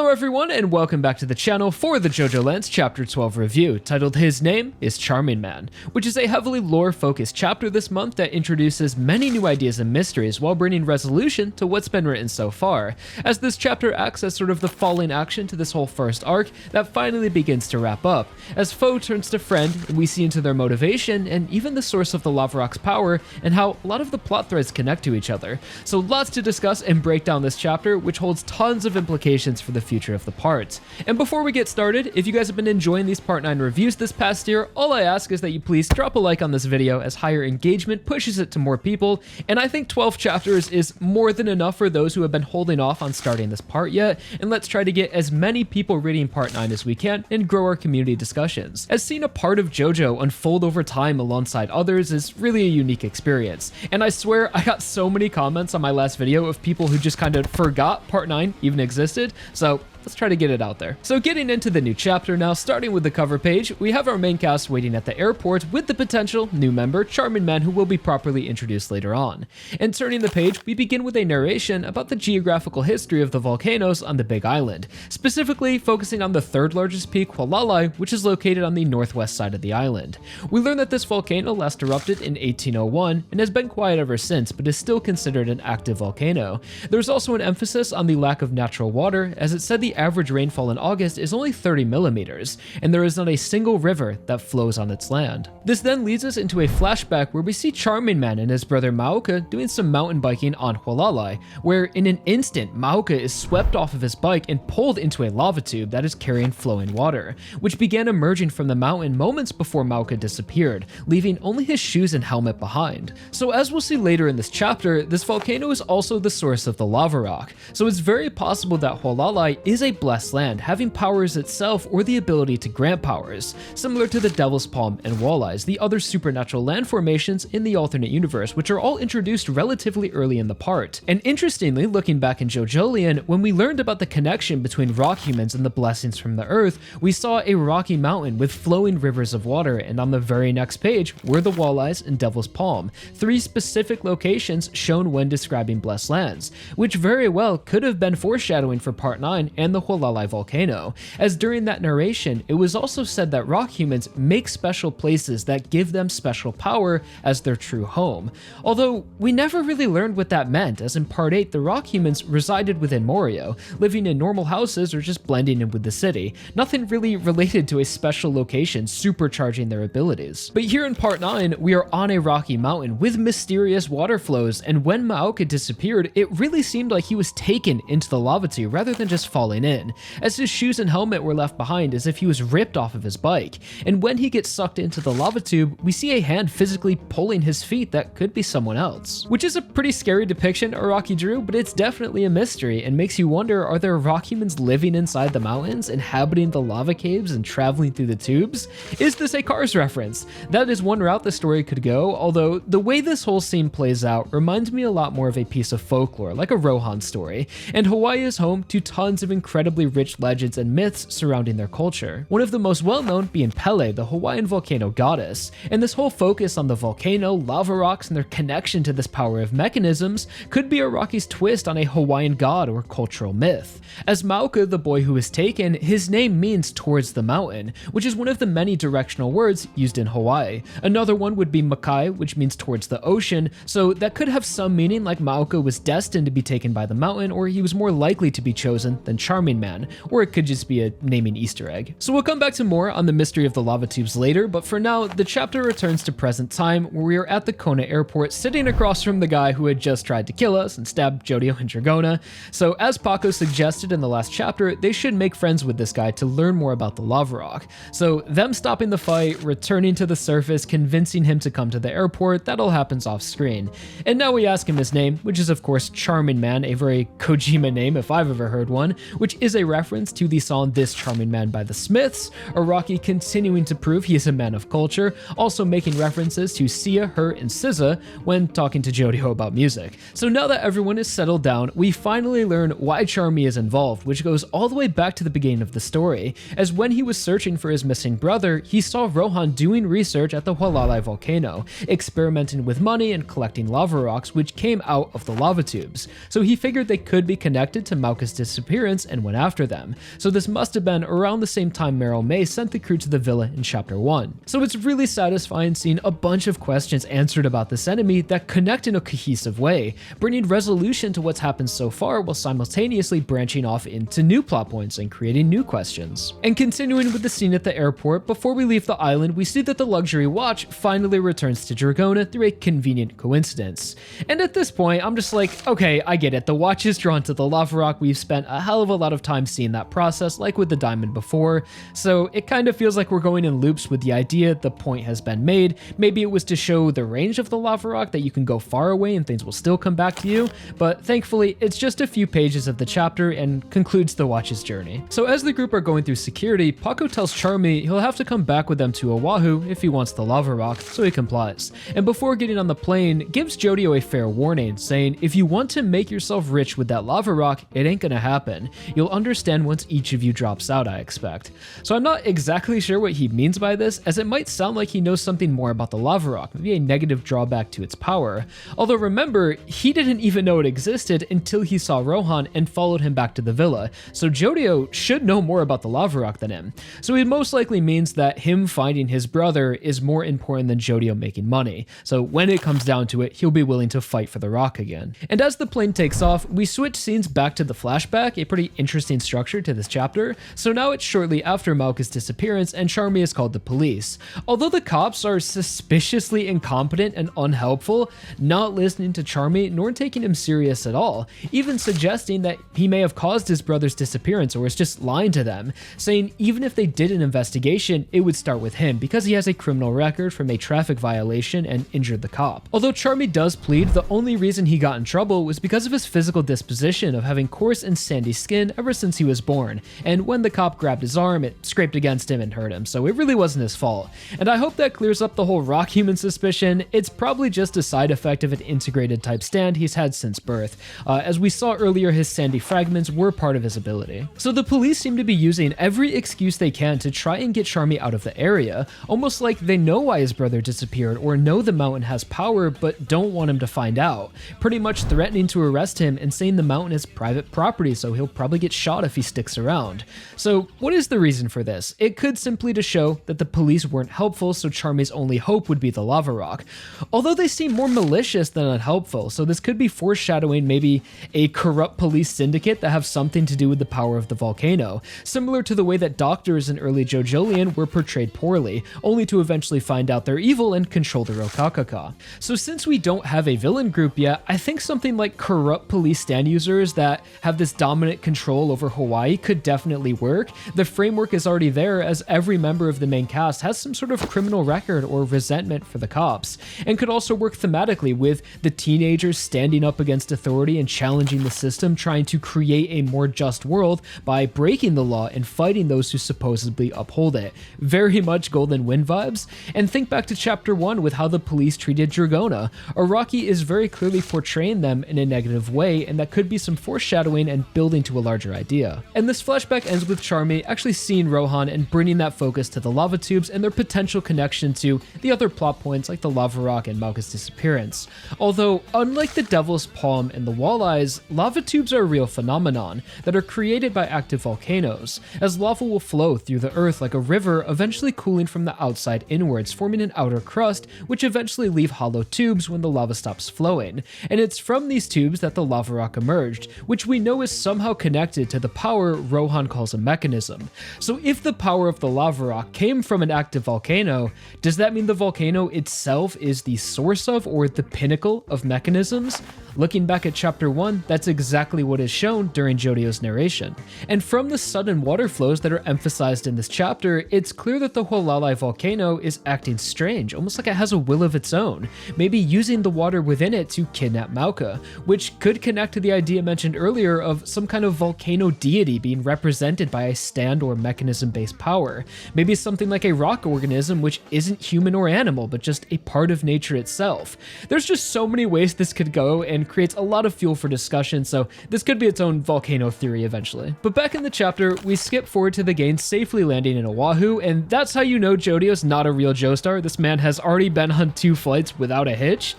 Hello everyone and welcome back to the channel for the JOJOLands Chapter 12 review, titled His Name is Charmingman, which is a heavily lore-focused chapter this month that introduces many new ideas and mysteries while bringing resolution to what's been written so far, as this chapter acts as sort of the falling action to this whole first arc that finally begins to wrap up, as foe turns to friend and we see into their motivation and even the source of the lava rock's power and how a lot of the plot threads connect to each other. So lots to discuss and break down this chapter, which holds tons of implications for the future of the part. And before we get started, if you guys have been enjoying these Part 9 reviews this past year, all I ask is that you please drop a like on this video, as higher engagement pushes it to more people, and I think 12 chapters is more than enough for those who have been holding off on starting this part yet, and let's try to get as many people reading Part 9 as we can and grow our community discussions, as seeing a part of JoJo unfold over time alongside others is really a unique experience. And I swear I got so many comments on my last video of people who just kind of forgot Part 9 even existed, so let's try to get it out there. So getting into the new chapter now, starting with the cover page, we have our main cast waiting at the airport with the potential new member, Charmingman, who will be properly introduced later on. And turning the page, we begin with a narration about the geographical history of the volcanoes on the Big Island, specifically focusing on the third largest peak, Hualalai, which is located on the northwest side of the island. We learn that this volcano last erupted in 1801 and has been quiet ever since, but is still considered an active volcano. There's also an emphasis on the lack of natural water, as it said the average rainfall in August is only 30 millimeters, and there is not a single river that flows on its land. This then leads us into a flashback where we see Charmingman and his brother Maoka doing some mountain biking on Hualalai, where in an instant Maoka is swept off of his bike and pulled into a lava tube that is carrying flowing water, which began emerging from the mountain moments before Maoka disappeared, leaving only his shoes and helmet behind. So as we'll see later in this chapter, this volcano is also the source of the lava rock, so it's very possible that Hualalai is a blessed land, having powers itself or the ability to grant powers, similar to the Devil's Palm and Walleyes, the other supernatural land formations in the alternate universe, which are all introduced relatively early in the part. And interestingly, looking back in JOJOLian, when we learned about the connection between rock humans and the blessings from the earth, we saw a rocky mountain with flowing rivers of water, and on the very next page were the Walleyes and Devil's Palm, three specific locations shown when describing blessed lands, which very well could have been foreshadowing for Part 9 and the Hualalai volcano, as during that narration it was also said that rock humans make special places that give them special power as their true home, although we never really learned what that meant, as in Part 8 the rock humans resided within Morio, living in normal houses or just blending in with the city, nothing really related to a special location supercharging their abilities. But here in Part 9 we are on a rocky mountain with mysterious water flows, and when Maoka disappeared it really seemed like he was taken into the lava tube rather than just falling in, as his shoes and helmet were left behind as if he was ripped off of his bike. And when he gets sucked into the lava tube, we see a hand physically pulling his feet that could be someone else, which is a pretty scary depiction Araki drew, but it's definitely a mystery and makes you wonder, are there rock humans living inside the mountains, inhabiting the lava caves and traveling through the tubes? Is this a Cars reference? That is one route the story could go, although the way this whole scene plays out reminds me a lot more of a piece of folklore, like a Rohan story, and Hawaii is home to tons of incredibly rich legends and myths surrounding their culture. One of the most well-known being Pele, the Hawaiian volcano goddess, and this whole focus on the volcano, lava rocks, and their connection to this power of mechanisms could be Araki's twist on a Hawaiian god or cultural myth. As Maoka, the boy who is taken, his name means towards the mountain, which is one of the many directional words used in Hawaii. Another one would be Makai, which means towards the ocean, so that could have some meaning, like Maoka was destined to be taken by the mountain, or he was more likely to be chosen than Charmingman, or it could just be a naming Easter egg. So we'll come back to more on the mystery of the lava tubes later, but for now, the chapter returns to present time, where we are at the Kona airport sitting across from the guy who had just tried to kill us and stabbed Jodio and Dragona. So as Paco suggested in the last chapter, they should make friends with this guy to learn more about the lava rock. So them stopping the fight, returning to the surface, convincing him to come to the airport, that all happens off screen. And now we ask him his name, which is of course Charmingman, a very Kojima name if I've ever heard one, which is a reference to the song This Charming Man by the Smiths, Araki continuing to prove he is a man of culture, also making references to Sia, her, and SZA when talking to Jodio about music. So now that everyone is settled down, we finally learn why Charmy is involved, which goes all the way back to the beginning of the story, as when he was searching for his missing brother, he saw Rohan doing research at the Hualalai volcano, experimenting with money and collecting lava rocks which came out of the lava tubes. So he figured they could be connected to Maoka's disappearance and went after them. So this must have been around the same time Meryl May sent the crew to the villa in chapter 1. So it's really satisfying seeing a bunch of questions answered about this enemy that connect in a cohesive way, bringing resolution to what's happened so far while simultaneously branching off into new plot points and creating new questions. And continuing with the scene at the airport, before we leave the island, we see that the luxury watch finally returns to Dragona through a convenient coincidence. And at this point, I'm just like, okay, I get it. The watch is drawn to the lava rock. We've spent a hell of a lot of time seeing that process, like with the diamond before. So it kind of feels like we're going in loops with the idea the point has been made. Maybe it was to show the range of the lava rock, that you can go far away and things will still come back to you. But thankfully, it's just a few pages of the chapter and concludes the watch's journey. So as the group are going through security, Paco tells Charmy he'll have to come back with them to Oahu if he wants the lava rock, so he complies. And before getting on the plane, gives Jodio a fair warning, saying if you want to make yourself rich with that lava rock, it ain't gonna happen. You'll understand once each of you drops out, I expect. So I'm not exactly sure what he means by this, as it might sound like he knows something more about the lava rock, maybe a negative drawback to its power. Although remember, he didn't even know it existed until he saw Rohan and followed him back to the villa, so Jodio should know more about the lava rock than him. So it most likely means that him finding his brother is more important than Jodio making money. So when it comes down to it, he'll be willing to fight for the rock again. And as the plane takes off, we switch scenes back to the flashback, a pretty interesting structure to this chapter. So now it's shortly after Malka's disappearance and Charmy is called the police. Although the cops are suspiciously incompetent and unhelpful, not listening to Charmy nor taking him serious at all, even suggesting that he may have caused his brother's disappearance or is just lying to them, saying even if they did an investigation, it would start with him because he has a criminal record from a traffic violation and injured the cop. Although Charmy does plead the only reason he got in trouble was because of his physical disposition of having coarse and sandy skin ever since he was born, and when the cop grabbed his arm, it scraped against him and hurt him, so it really wasn't his fault. And I hope that clears up the whole rock human suspicion. It's probably just a side effect of an integrated type stand he's had since birth. As we saw earlier, his sandy fragments were part of his ability. So the police seem to be using every excuse they can to try and get Charmy out of the area, almost like they know why his brother disappeared or know the mountain has power but don't want him to find out, pretty much threatening to arrest him and saying the mountain is private property, so he'll probably get shot if he sticks around. So what is the reason for this? It could simply to show that the police weren't helpful, so Charmy's only hope would be the lava rock. Although they seem more malicious than unhelpful, so this could be foreshadowing maybe a corrupt police syndicate that have something to do with the power of the volcano, similar to the way that doctors in early JoJoLand were portrayed poorly, only to eventually find out they're evil and control the Rokakaka. So since we don't have a villain group yet, I think something like corrupt police stand users that have this dominant control over Hawaii could definitely work. The framework is already there, as every member of the main cast has some sort of criminal record or resentment for the cops, and could also work thematically with the teenagers standing up against authority and challenging the system, trying to create a more just world by breaking the law and fighting those who supposedly uphold it. Very much Golden Wind vibes. And think back to chapter 1 with how the police treated Dragona. Araki is very clearly portraying them in a negative way, and that could be some foreshadowing and building to a larger idea. And this flashback ends with Charmy actually seeing Rohan and bringing that focus to the lava tubes and their potential connection to the other plot points like the lava rock and Malka's disappearance. Although, unlike the Devil's Palm and the Walleyes, lava tubes are a real phenomenon that are created by active volcanoes, as lava will flow through the earth like a river, eventually cooling from the outside inwards, forming an outer crust, which eventually leave hollow tubes when the lava stops flowing. And it's from these tubes that the lava rock emerged, which we know is somehow connected to the power Rohan calls a mechanism. So if the power of the lava rock came from an active volcano, does that mean the volcano itself is the source of or the pinnacle of mechanisms? Looking back at chapter 1, that's exactly what is shown during Jodio's narration. And from the sudden water flows that are emphasized in this chapter, it's clear that the Hualalai volcano is acting strange, almost like it has a will of its own, maybe using the water within it to kidnap Malka, which could connect to the idea mentioned earlier of some kind of volcano deity being represented by a stand or mechanism-based power. Maybe something like a rock organism which isn't human or animal, but just a part of nature itself. There's just so many ways this could go and creates a lot of fuel for discussion, so this could be its own volcano theory eventually. But back in the chapter, we skip forward to the gang safely landing in Oahu, and that's how you know Jodio's not a real Joestar. This man has already been on 2 flights without a hitch.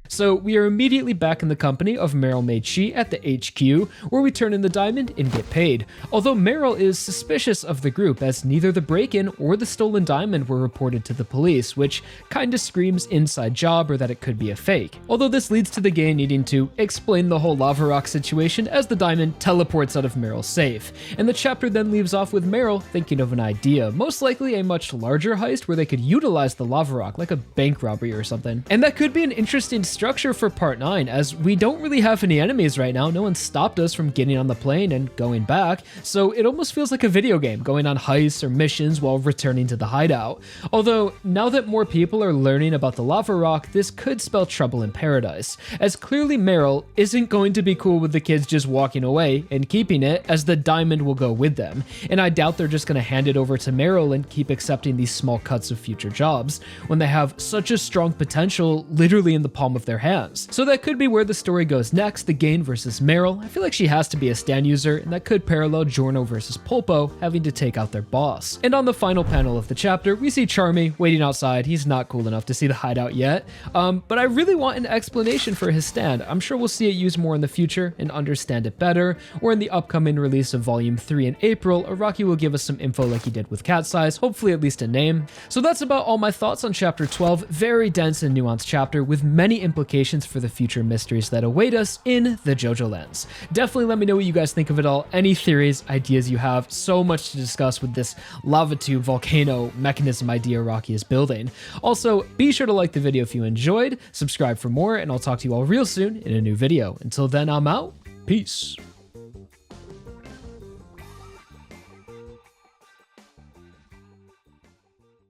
So we are immediately back in the company of Meryl Mei-Chi at the HQ, where we turn in the diamond and get paid. Although Meryl is suspicious of the group, as neither the break-in or the stolen diamond were reported to the police, which kinda screams inside job or that it could be a fake. Although this leads to the gang needing to explain the whole lava rock situation as the diamond teleports out of Meryl's safe. And the chapter then leaves off with Meryl thinking of an idea, most likely a much larger heist where they could utilize the lava rock, like a bank robbery or something. And that could be an interesting structure for part 9, as we don't really have any enemies right now. No one stopped us from getting on the plane and going back, so it almost feels like a video game, going on heists or missions while returning to the hideout. Although, now that more people are learning about the lava rock, this could spell trouble in paradise, as clearly Meryl isn't going to be cool with the kids just walking away and keeping it, as the diamond will go with them. And I doubt they're just going to hand it over to Meryl and keep accepting these small cuts of future jobs, when they have such a strong potential literally in the palm of their hands. So that could be where the story goes next, the gang versus Meryl. I feel like she has to be a stand user, and that could parallel Giorno versus Polpo having to take out their boss. And on the final panel of the chapter, we see Charmy waiting outside. He's not cool enough to see the hideout yet, but I really want an explanation for his stand. I'm sure we'll see it used more in the future and understand it better, or in the upcoming release of Volume 3 in April, Araki will give us some info like he did with Cat's Eyes, hopefully at least a name. So that's about all my thoughts on Chapter 12, very dense and nuanced chapter with many implications for the future mysteries that await us in the JOJOLands. Definitely let me know what you guys think of it all, any theories, ideas you have. So much to discuss with this lava tube volcano mechanism idea Araki is building. Also, be sure to like the video if you enjoyed, subscribe for more, and I'll talk to you all real soon in a new video. Until then, I'm out. Peace.